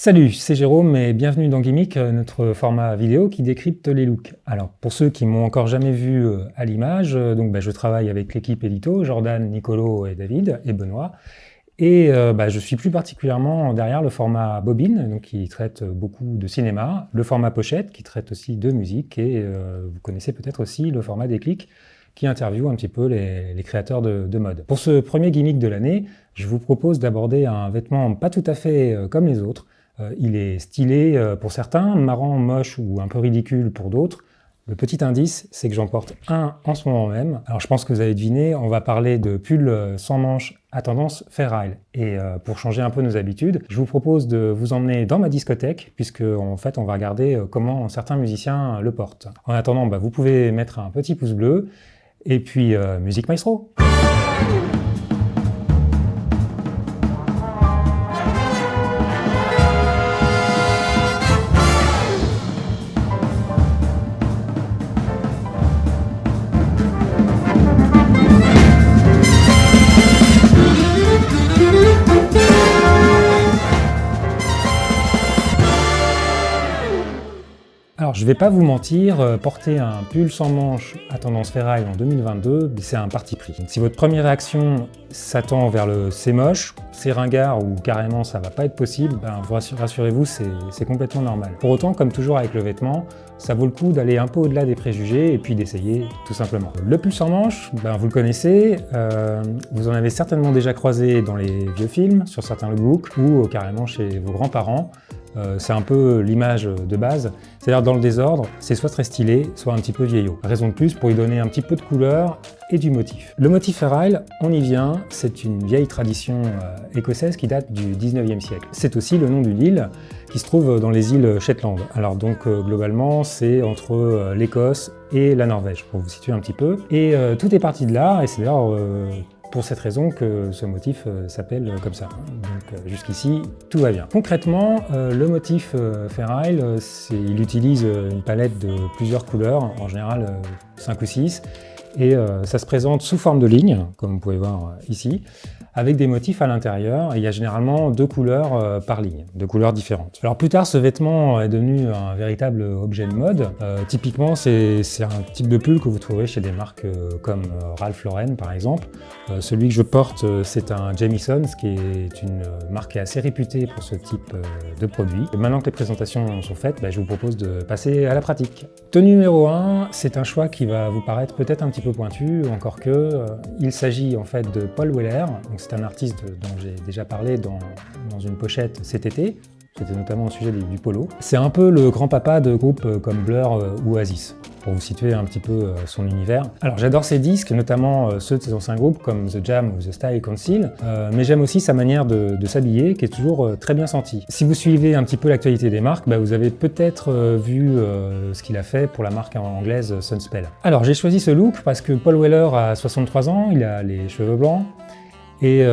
Salut, c'est Jérôme et bienvenue dans Gimmick, notre format vidéo qui décrypte les looks. Alors pour ceux qui m'ont encore jamais vu à l'image, je travaille avec l'équipe Elito, Jordan, Nicolo et David et Benoît. Et je suis plus particulièrement derrière le format bobine, donc qui traite beaucoup de cinéma, le format pochette qui traite aussi de musique et vous connaissez peut-être aussi le format déclic qui interviewe un petit peu les créateurs de mode. Pour ce premier gimmick de l'année, je vous propose d'aborder un vêtement pas tout à fait comme les autres. Il est stylé pour certains, marrant, moche ou un peu ridicule pour d'autres. Le petit indice, c'est que j'en porte un en ce moment même. Alors je pense que vous avez deviné, on va parler de pull sans manches à tendance Fair Isle. Et pour changer un peu nos habitudes, je vous propose de vous emmener dans ma discothèque, puisque en fait on va regarder comment certains musiciens le portent. En attendant, vous pouvez mettre un petit pouce bleu, et puis musique maestro. Alors, je ne vais pas vous mentir, porter un pull sans manches à tendance Fair Isle en 2022, c'est un parti pris. Donc, si votre première réaction s'attend vers le « c'est moche », « c'est ringard » ou carrément « ça va pas être possible », rassurez-vous, c'est complètement normal. Pour autant, comme toujours avec le vêtement, ça vaut le coup d'aller un peu au-delà des préjugés et puis d'essayer tout simplement. Le pull sans manches, vous le connaissez, vous en avez certainement déjà croisé dans les vieux films, sur certains lookbooks ou carrément chez vos grands-parents. C'est un peu l'image de base, c'est-à-dire dans le désordre, c'est soit très stylé, soit un petit peu vieillot. Raison de plus pour y donner un petit peu de couleur et du motif. Le motif Fair Isle, on y vient, c'est une vieille tradition écossaise qui date du 19e siècle. C'est aussi le nom d'une île qui se trouve dans les îles Shetland. Alors donc globalement, c'est entre l'Écosse et la Norvège, pour vous situer un petit peu. Et tout est parti de là, et c'est d'ailleurs pour cette raison que ce motif s'appelle comme ça. Donc jusqu'ici, tout va bien. Concrètement, le motif Fair Isle, il utilise une palette de plusieurs couleurs, en général 5 ou 6, et ça se présente sous forme de lignes, comme vous pouvez voir ici, avec des motifs à l'intérieur. Il y a généralement 2 couleurs par ligne, 2 couleurs différentes. Alors plus tard, ce vêtement est devenu un véritable objet de mode. Typiquement, c'est un type de pull que vous trouverez chez des marques comme Ralph Lauren par exemple. Celui que je porte, c'est un Jamieson, ce qui est une marque assez réputée pour ce type de produit. Et maintenant que les présentations sont faites, je vous propose de passer à la pratique. Tenue numéro 1, c'est un choix qui va vous paraître peut-être un petit peu pointu, encore que il s'agit en fait de Paul Weller. C'est un artiste dont j'ai déjà parlé dans une pochette cet été. C'était notamment au sujet du polo. C'est un peu le grand-papa de groupes comme Blur ou Oasis, pour vous situer un petit peu son univers. Alors j'adore ses disques, notamment ceux de ses anciens groupes comme The Jam ou The Style Council, mais j'aime aussi sa manière de s'habiller, qui est toujours très bien sentie. Si vous suivez un petit peu l'actualité des marques, vous avez peut-être vu ce qu'il a fait pour la marque anglaise Sunspell. Alors j'ai choisi ce look parce que Paul Weller a 63 ans, il a les cheveux blancs, et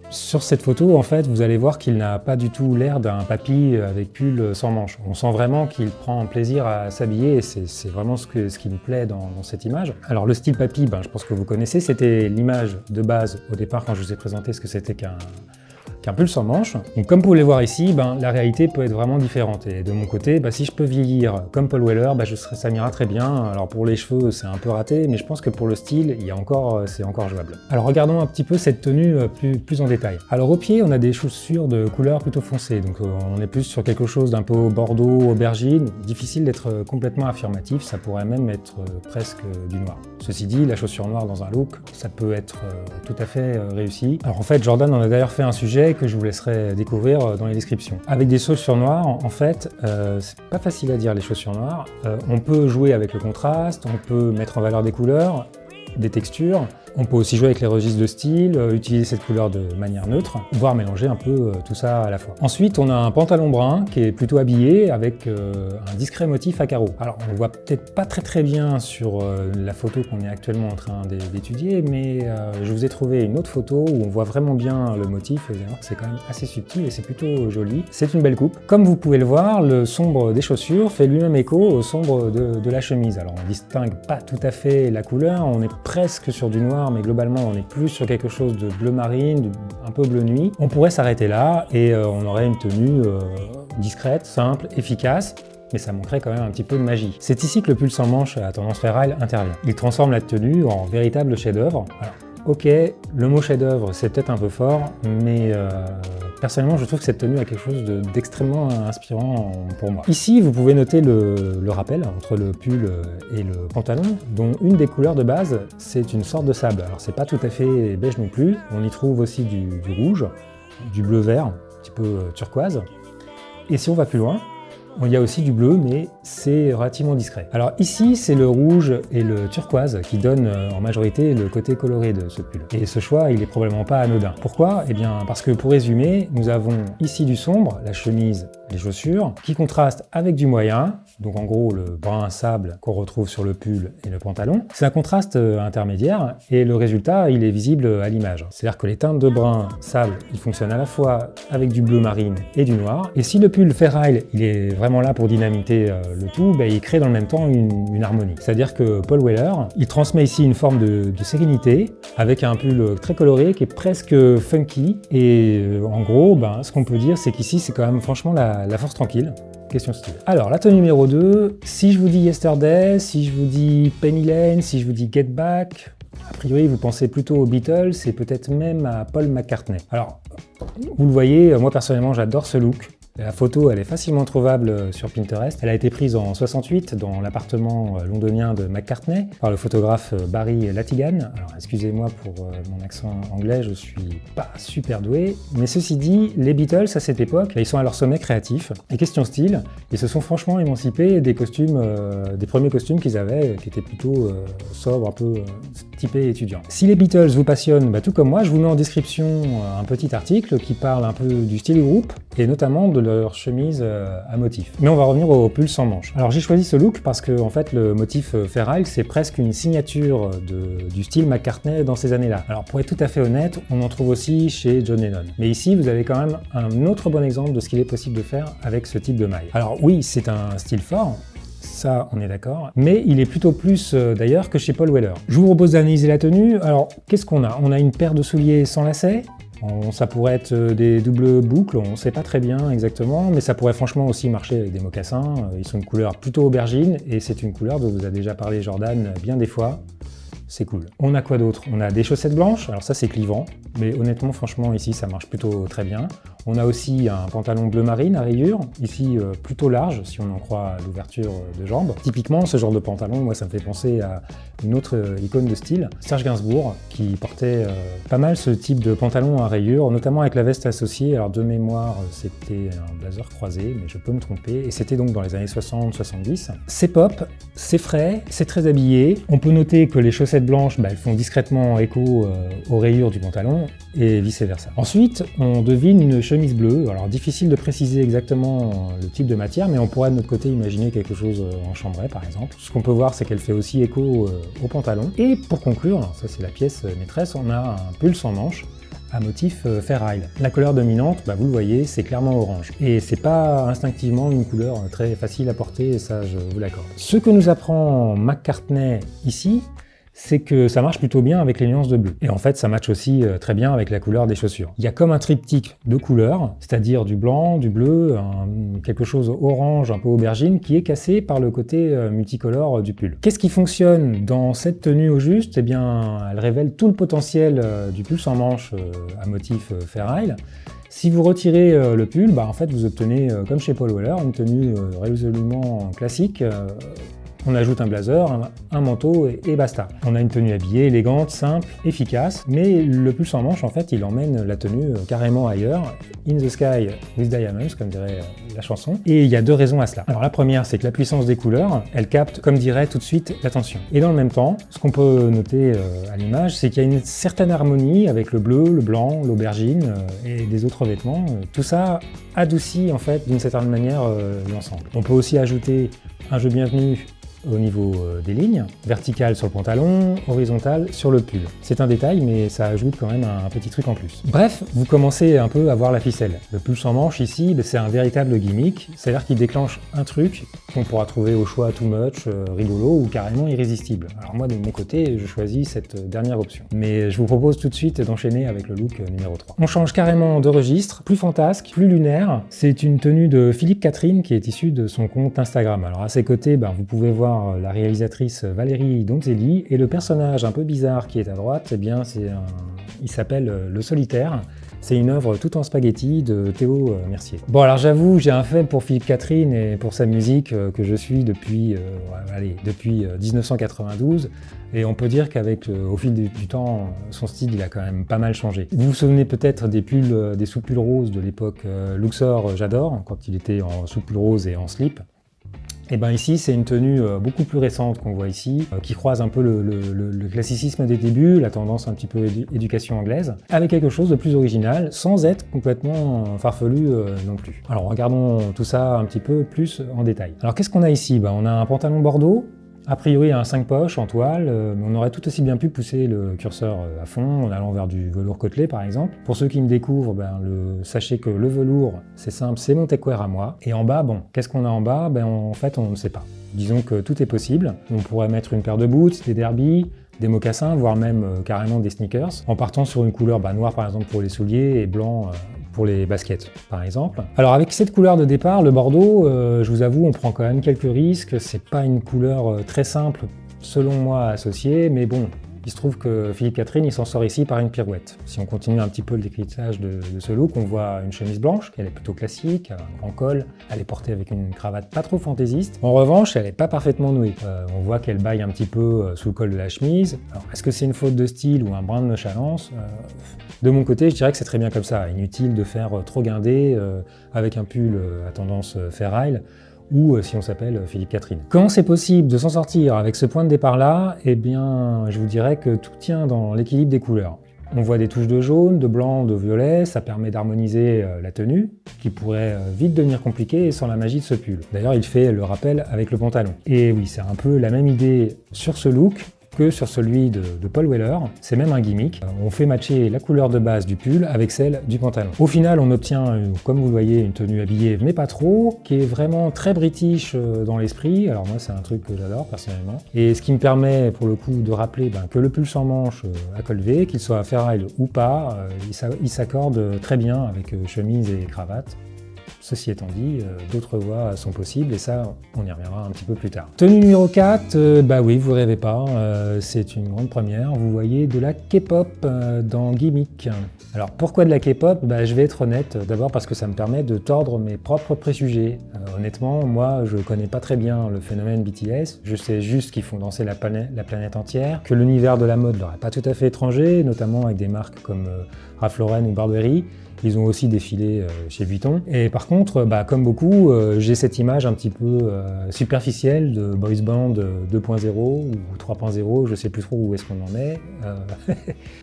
sur cette photo, en fait, vous allez voir qu'il n'a pas du tout l'air d'un papy avec pull sans manches. On sent vraiment qu'il prend plaisir à s'habiller et c'est vraiment ce qui me plaît dans cette image. Alors le style papy, je pense que vous connaissez, c'était l'image de base au départ quand je vous ai présenté ce que c'était qu'un pull sans manches. Donc comme vous pouvez le voir ici, la réalité peut être vraiment différente. Et de mon côté, si je peux vieillir comme Paul Weller, ça m'ira très bien. Alors pour les cheveux, c'est un peu raté, mais je pense que pour le style, c'est encore jouable. Alors regardons un petit peu cette tenue plus en détail. Alors au pied, on a des chaussures de couleur plutôt foncée, donc on est plus sur quelque chose d'un peu bordeaux, aubergine. Difficile d'être complètement affirmatif, ça pourrait même être presque du noir. Ceci dit, la chaussure noire dans un look, ça peut être tout à fait réussi. Alors en fait, Jordan en a d'ailleurs fait un sujet que je vous laisserai découvrir dans les descriptions. Avec des chaussures noires, en fait, c'est pas facile à dire les chaussures noires. On peut jouer avec le contraste, on peut mettre en valeur des couleurs, des textures. On peut aussi jouer avec les registres de style, utiliser cette couleur de manière neutre, voire mélanger un peu tout ça à la fois. Ensuite, on a un pantalon brun qui est plutôt habillé avec un discret motif à carreaux. Alors, on le voit peut-être pas très bien sur la photo qu'on est actuellement en train d'étudier, mais je vous ai trouvé une autre photo où on voit vraiment bien le motif et vous allez voir que c'est quand même assez subtil et c'est plutôt joli. C'est une belle coupe. Comme vous pouvez le voir, le sombre des chaussures fait lui-même écho au sombre de la chemise. Alors, on distingue pas tout à fait la couleur, on est presque sur du noir noir, mais globalement on est plus sur quelque chose de bleu marine, un peu bleu nuit. On pourrait s'arrêter là et on aurait une tenue discrète, simple, efficace, mais ça manquerait quand même un petit peu de magie. C'est ici que le pull sans manches à tendance Fairale intervient. Il transforme la tenue en véritable chef-d'œuvre. Alors, ok, le mot chef-d'œuvre c'est peut-être un peu fort, mais personnellement je trouve que cette tenue a quelque chose d'extrêmement inspirant pour moi. Ici vous pouvez noter le rappel entre le pull et le pantalon, dont une des couleurs de base c'est une sorte de sable. Alors c'est pas tout à fait beige non plus, on y trouve aussi du rouge, du bleu-vert, un petit peu turquoise. Et si on va plus loin, il y a aussi du bleu, mais c'est relativement discret. Alors ici, c'est le rouge et le turquoise qui donnent en majorité le côté coloré de ce pull. Et ce choix, il est probablement pas anodin. Pourquoi? Eh bien, parce que pour résumer, nous avons ici du sombre, la chemise, les chaussures, qui contrastent avec du moyen, donc en gros le brun sable qu'on retrouve sur le pull et le pantalon. C'est un contraste intermédiaire et le résultat, il est visible à l'image. C'est-à-dire que les teintes de brun sable, ils fonctionnent à la fois avec du bleu marine et du noir. Et si le pull Fairale, il est vraiment là pour dynamiter le tout, il crée dans le même temps une harmonie. C'est-à-dire que Paul Weller, il transmet ici une forme de sérénité avec un pull très coloré qui est presque funky. Et en gros, ce qu'on peut dire, c'est qu'ici, c'est quand même franchement la force tranquille. Question style. Alors, la tenue numéro 2, si je vous dis Yesterday, si je vous dis Penny Lane, si je vous dis Get Back, a priori, vous pensez plutôt aux Beatles et peut-être même à Paul McCartney. Alors, vous le voyez, moi personnellement, j'adore ce look. La photo, elle est facilement trouvable sur Pinterest. Elle a été prise en 68 dans l'appartement londonien de McCartney par le photographe Barry Latigan. Alors, excusez-moi pour mon accent anglais, je suis pas super doué. Mais ceci dit, les Beatles, à cette époque, ils sont à leur sommet créatif. Et question style, ils se sont franchement émancipés des costumes, des premiers costumes qu'ils avaient, qui étaient plutôt sobres, un peu typés étudiants. Si les Beatles vous passionnent, tout comme moi, je vous mets en description un petit article qui parle un peu du style du groupe, et notamment de leur chemise à motif. Mais on va revenir au pull sans manches. Alors j'ai choisi ce look parce que en fait le motif Fairale c'est presque une signature du style McCartney dans ces années-là. Alors pour être tout à fait honnête, on en trouve aussi chez John Lennon. Mais ici vous avez quand même un autre bon exemple de ce qu'il est possible de faire avec ce type de maille. Alors oui, c'est un style fort, ça on est d'accord, mais il est plutôt plus d'ailleurs que chez Paul Weller. Je vous propose d'analyser la tenue. Alors qu'est-ce qu'on a? On a une paire de souliers sans lacets. Ça pourrait être des doubles boucles, on ne sait pas très bien exactement, mais ça pourrait franchement aussi marcher avec des mocassins. Ils sont de couleur plutôt aubergine et c'est une couleur dont vous a déjà parlé Jordan bien des fois. C'est cool. On a quoi d'autre? On a des chaussettes blanches, alors ça c'est clivant, mais honnêtement franchement ici ça marche plutôt très bien. On a aussi un pantalon bleu marine à rayures, ici plutôt large si on en croit à l'ouverture de jambes. Typiquement ce genre de pantalon, moi ça me fait penser à une autre icône de style, Serge Gainsbourg, qui portait pas mal ce type de pantalon à rayures, notamment avec la veste associée. Alors de mémoire c'était un blazer croisé, mais je peux me tromper, et c'était donc dans les années 60-70. C'est pop, c'est frais, c'est très habillé. On peut noter que les chaussettes blanches, elles font discrètement écho aux rayures du pantalon, et vice versa. Ensuite, on devine une chemise bleue. Alors difficile de préciser exactement le type de matière, mais on pourrait de notre côté imaginer quelque chose en chambray par exemple. Ce qu'on peut voir, c'est qu'elle fait aussi écho au pantalon. Et pour conclure, ça c'est la pièce maîtresse, on a un pull sans manches à motif Fairale. La couleur dominante, vous le voyez, c'est clairement orange. Et c'est pas instinctivement une couleur très facile à porter, ça je vous l'accorde. Ce que nous apprend McCartney ici, c'est que ça marche plutôt bien avec les nuances de bleu. Et en fait, ça matche aussi très bien avec la couleur des chaussures. Il y a comme un triptyque de couleurs, c'est-à-dire du blanc, du bleu, quelque chose orange, un peu aubergine, qui est cassé par le côté multicolore du pull. Qu'est-ce qui fonctionne dans cette tenue au juste? Eh bien, elle révèle tout le potentiel du pull sans manches à motif Fairale. Si vous retirez le pull, en fait, vous obtenez, comme chez Paul Weller, une tenue résolument classique. On ajoute un blazer, un manteau et basta. On a une tenue habillée, élégante, simple, efficace, mais le pull sans manche, en fait, il emmène la tenue carrément ailleurs. In the sky with diamonds, comme dirait la chanson. Et il y a deux raisons à cela. Alors la première, c'est que la puissance des couleurs, elle capte, comme dirait tout de suite, l'attention. Et dans le même temps, ce qu'on peut noter à l'image, c'est qu'il y a une certaine harmonie avec le bleu, le blanc, l'aubergine et des autres vêtements. Tout ça adoucit, en fait, d'une certaine manière, l'ensemble. On peut aussi ajouter un jeu bienvenu au niveau des lignes, verticale sur le pantalon, horizontale sur le pull. C'est un détail, mais ça ajoute quand même un petit truc en plus. Bref, vous commencez un peu à voir la ficelle. Le pull sans manches ici, c'est un véritable gimmick, c'est-à-dire qu'il déclenche un truc qu'on pourra trouver au choix too much, rigolo ou carrément irrésistible. Alors moi, de mon côté, je choisis cette dernière option. Mais je vous propose tout de suite d'enchaîner avec le look numéro 3. On change carrément de registre, plus fantasque, plus lunaire. C'est une tenue de Philippe Catherine qui est issue de son compte Instagram. Alors à ses côtés, vous pouvez voir la réalisatrice Valérie Donzelli et le personnage un peu bizarre qui est à droite, il s'appelle Le Solitaire. C'est une œuvre tout en spaghetti de Théo Mercier. Bon alors j'avoue, j'ai un faible pour Philippe Catherine et pour sa musique que je suis depuis 1992. Et on peut dire qu'avec au fil du temps, son style il a quand même pas mal changé. Vous vous souvenez peut-être des sous-pulls roses de l'époque Luxor, j'adore, quand il était en sous-pull rose et en slip. Et bien ici, c'est une tenue beaucoup plus récente qu'on voit ici, qui croise un peu le classicisme des débuts, la tendance un petit peu éducation anglaise, avec quelque chose de plus original, sans être complètement farfelu non plus. Alors regardons tout ça un petit peu plus en détail. Alors qu'est-ce qu'on a ici? On a un pantalon bordeaux, a priori un 5 poches en toile, mais on aurait tout aussi bien pu pousser le curseur à fond en allant vers du velours côtelé par exemple. Pour ceux qui me découvrent, sachez que le velours, c'est simple, c'est mon techwear à moi. Et en bas, qu'est-ce qu'on a en bas? En fait, on ne sait pas. Disons que tout est possible. On pourrait mettre une paire de boots, des derbies, des mocassins, voire même carrément des sneakers, en partant sur une couleur noire par exemple pour les souliers et blanc pour les baskets par exemple. Alors avec cette couleur de départ, le bordeaux, je vous avoue, on prend quand même quelques risques, c'est pas une couleur très simple selon moi à associer, mais bon, il se trouve que Philippe Catherine, il s'en sort ici par une pirouette. Si on continue un petit peu le décryptage de ce look, on voit une chemise blanche, elle est plutôt classique, un grand col, elle est portée avec une cravate pas trop fantaisiste. En revanche, elle n'est pas parfaitement nouée. On voit qu'elle baille un petit peu sous le col de la chemise. Alors, est-ce que c'est une faute de style ou un brin de nonchalance? De mon côté, je dirais que c'est très bien comme ça. Inutile de faire trop guindé avec un pull à tendance ferraille, ou si on s'appelle Philippe Catherine. Comment c'est possible de s'en sortir avec ce point de départ-là? Eh bien, je vous dirais que tout tient dans l'équilibre des couleurs. On voit des touches de jaune, de blanc, de violet, ça permet d'harmoniser la tenue, qui pourrait vite devenir compliquée sans la magie de ce pull. D'ailleurs, il fait le rappel avec le pantalon. Et oui, c'est un peu la même idée sur ce look que sur celui de Paul Weller, c'est même un gimmick. On fait matcher la couleur de base du pull avec celle du pantalon. Au final, on obtient, comme vous le voyez, une tenue habillée, mais pas trop, qui est vraiment très british dans l'esprit. Alors moi, c'est un truc que j'adore personnellement. Et ce qui me permet, pour le coup, de rappeler que le pull sans manches à col V, qu'il soit ferraille ou pas, il s'accorde très bien avec chemise et cravate. Ceci étant dit, d'autres voies sont possibles et ça, on y reviendra un petit peu plus tard. Tenue numéro 4, oui, vous rêvez pas, c'est une grande première. Vous voyez de la K-pop dans Gimmick. Alors pourquoi de la K-pop? Je vais être honnête, d'abord parce que ça me permet de tordre mes propres préjugés. Honnêtement, moi, je connais pas très bien le phénomène BTS, je sais juste qu'ils font danser la planète entière, que l'univers de la mode leur est pas tout à fait étranger, notamment avec des marques comme Ralph Lauren ou Burberry. Ils ont aussi défilé chez Vuitton. Et par contre, comme beaucoup, j'ai cette image un petit peu superficielle de boys band 2.0 ou 3.0, je sais plus trop où est-ce qu'on en est.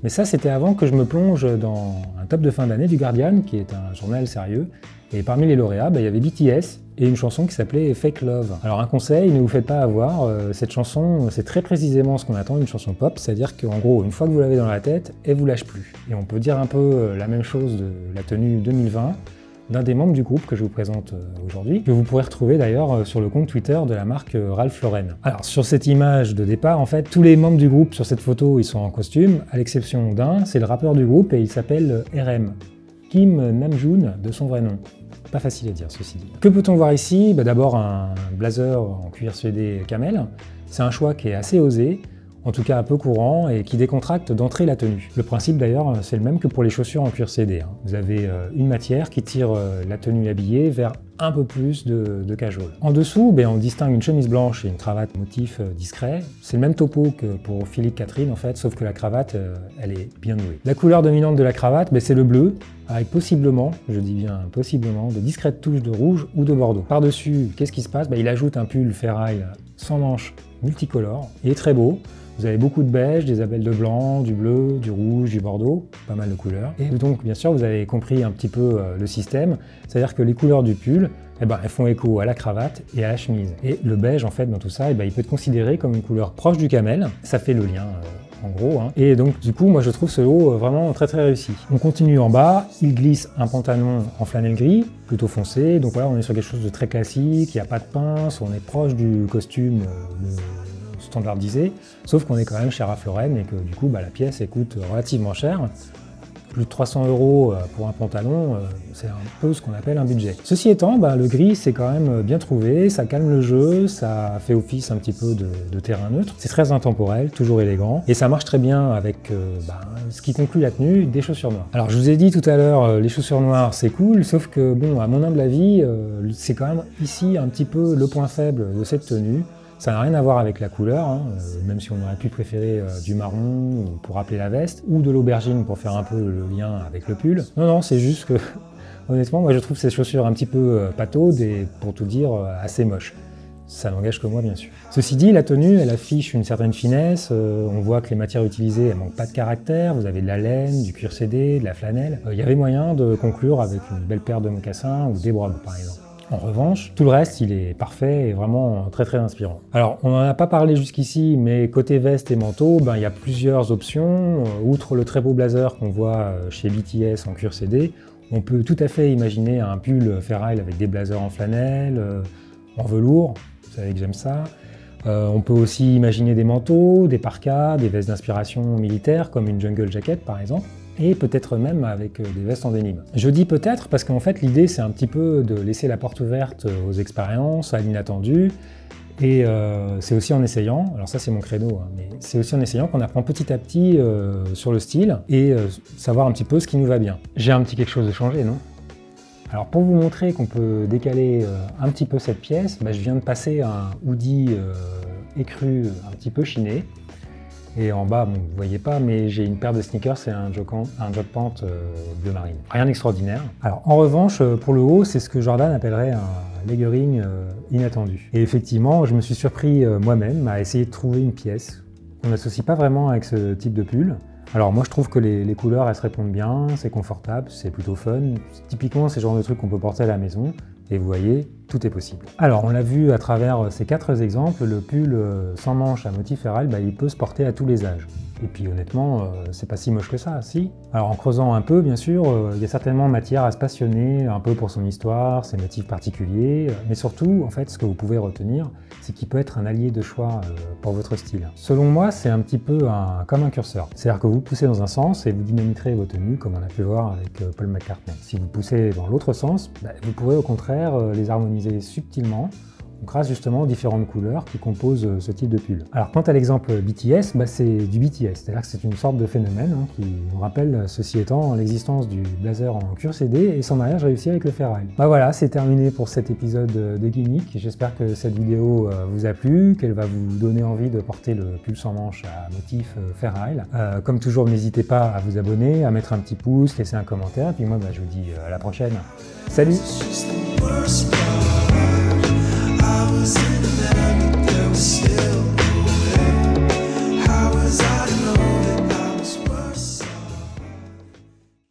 Mais ça, c'était avant que je me plonge dans un top de fin d'année du Guardian, qui est un journal sérieux. Et parmi les lauréats, il y avait BTS et une chanson qui s'appelait Fake Love. Alors un conseil, ne vous faites pas avoir, cette chanson, c'est très précisément ce qu'on attend d'une chanson pop, c'est-à-dire qu'en gros, une fois que vous l'avez dans la tête, elle vous lâche plus. Et on peut dire un peu la même chose de la tenue 2020 d'un des membres du groupe que je vous présente aujourd'hui, que vous pourrez retrouver d'ailleurs sur le compte Twitter de la marque Ralph Lauren. Alors sur cette image de départ, en fait, tous les membres du groupe sur cette photo, ils sont en costume, à l'exception d'un, c'est le rappeur du groupe et il s'appelle RM. Kim Namjoon de son vrai nom. Pas facile à dire ceci dit. Que peut-on voir ici? D'abord un blazer en cuir suédé camel. C'est un choix qui est assez osé, en tout cas un peu courant et qui décontracte d'entrée la tenue. Le principe d'ailleurs c'est le même que pour les chaussures en cuir suédé. Vous avez une matière qui tire la tenue habillée vers un peu plus de casual. En dessous, on distingue une chemise blanche et une cravate motif discret. C'est le même topo que pour Philippe Catherine en fait, sauf que la cravate, elle est bien nouée. La couleur dominante de la cravate, c'est le bleu, avec possiblement, je dis bien possiblement, de discrètes touches de rouge ou de bordeaux. Par-dessus, qu'est-ce qui se passe? Il ajoute un pull ferraille sans manches multicolore, il est très beau. Vous avez beaucoup de beige, des abelles de blanc, du bleu, du rouge, du bordeaux, pas mal de couleurs. Et donc bien sûr vous avez compris un petit peu le système, c'est-à-dire que les couleurs du pull, elles font écho à la cravate et à la chemise. Et le beige en fait dans tout ça, il peut être considéré comme une couleur proche du camel, ça fait le lien en gros. Et donc du coup moi je trouve ce lot vraiment très réussi. On continue en bas, il glisse un pantalon en flanelle gris, plutôt foncé, donc voilà on est sur quelque chose de très classique, il n'y a pas de pince, on est proche du costume standardisé, sauf qu'on est quand même chez Ralph Lauren et que du coup la pièce elle coûte relativement cher. Plus de 300 € pour un pantalon, c'est un peu ce qu'on appelle un budget. Ceci étant, le gris c'est quand même bien trouvé, ça calme le jeu, ça fait office un petit peu de terrain neutre, c'est très intemporel, toujours élégant, et ça marche très bien avec ce qui conclut la tenue, des chaussures noires. Alors je vous ai dit tout à l'heure, les chaussures noires c'est cool, sauf que bon, à mon humble avis, c'est quand même ici un petit peu le point faible de cette tenue. Ça n'a rien à voir avec la couleur, même si on aurait pu préférer du marron pour rappeler la veste, ou de l'aubergine pour faire un peu le lien avec le pull. Non, c'est juste que, honnêtement, moi je trouve ces chaussures un petit peu pataudes et, pour tout dire, assez moches. Ça n'engage que moi, bien sûr. Ceci dit, la tenue, elle affiche une certaine finesse, on voit que les matières utilisées, elles manquent pas de caractère, vous avez de la laine, du cuir sédé, de la flanelle. Il y avait moyen de conclure avec une belle paire de mocassins ou des brogues, par exemple. En revanche, tout le reste, il est parfait et vraiment très inspirant. Alors, on n'en a pas parlé jusqu'ici, mais côté veste et manteau, il y a plusieurs options. Outre le très beau blazer qu'on voit chez BTS en cuir sédé, on peut tout à fait imaginer un pull Fair Isle avec des blazers en flanelle, en velours, vous savez que j'aime ça. On peut aussi imaginer des manteaux, des parkas, des vestes d'inspiration militaire, comme une jungle jacket par exemple, et peut-être même avec des vestes en dénime. Je dis peut-être parce qu'en fait l'idée c'est un petit peu de laisser la porte ouverte aux expériences, à l'inattendu, et c'est aussi en essayant, alors ça c'est mon credo, mais c'est aussi en essayant qu'on apprend petit à petit sur le style et savoir un petit peu ce qui nous va bien. J'ai un petit quelque chose de changé, non ? Alors pour vous montrer qu'on peut décaler un petit peu cette pièce, je viens de passer un hoodie écru un petit peu chiné. Et en bas, vous ne voyez pas, mais j'ai une paire de sneakers et un jog pant bleu marine. Rien d'extraordinaire. Alors en revanche, pour le haut, c'est ce que Jordan appellerait un leggering inattendu. Et effectivement, je me suis surpris moi-même à essayer de trouver une pièce qu'on n'associe pas vraiment avec ce type de pull. Alors moi je trouve que les couleurs elles se répondent bien, c'est confortable, c'est plutôt fun. Typiquement c'est le genre de truc qu'on peut porter à la maison et vous voyez, tout est possible. Alors on l'a vu à travers ces 4 exemples, le pull sans manches à motif Fair Isle, il peut se porter à tous les âges. Et puis honnêtement, c'est pas si moche que ça, si. Alors en creusant un peu, bien sûr, il y a certainement matière à se passionner un peu pour son histoire, ses motifs particuliers, mais surtout, en fait, ce que vous pouvez retenir, c'est qu'il peut être un allié de choix pour votre style. Selon moi, c'est un petit peu comme un curseur. C'est-à-dire que vous poussez dans un sens et vous dynamiterez vos tenues, comme on a pu voir avec Paul McCartney. Si vous poussez dans l'autre sens, vous pourrez au contraire les harmoniser subtilement, grâce justement aux différentes couleurs qui composent ce type de pull. Alors quant à l'exemple BTS, c'est du BTS, c'est-à-dire que c'est une sorte de phénomène qui nous rappelle, ceci étant, l'existence du blazer en cuir sédé et son mariage réussi avec le Fair Isle. Voilà, c'est terminé pour cet épisode de Gimmick. J'espère que cette vidéo vous a plu, qu'elle va vous donner envie de porter le pull sans manches à motif Fair Isle. Comme toujours, n'hésitez pas à vous abonner, à mettre un petit pouce, laisser un commentaire, et puis moi je vous dis à la prochaine. Salut!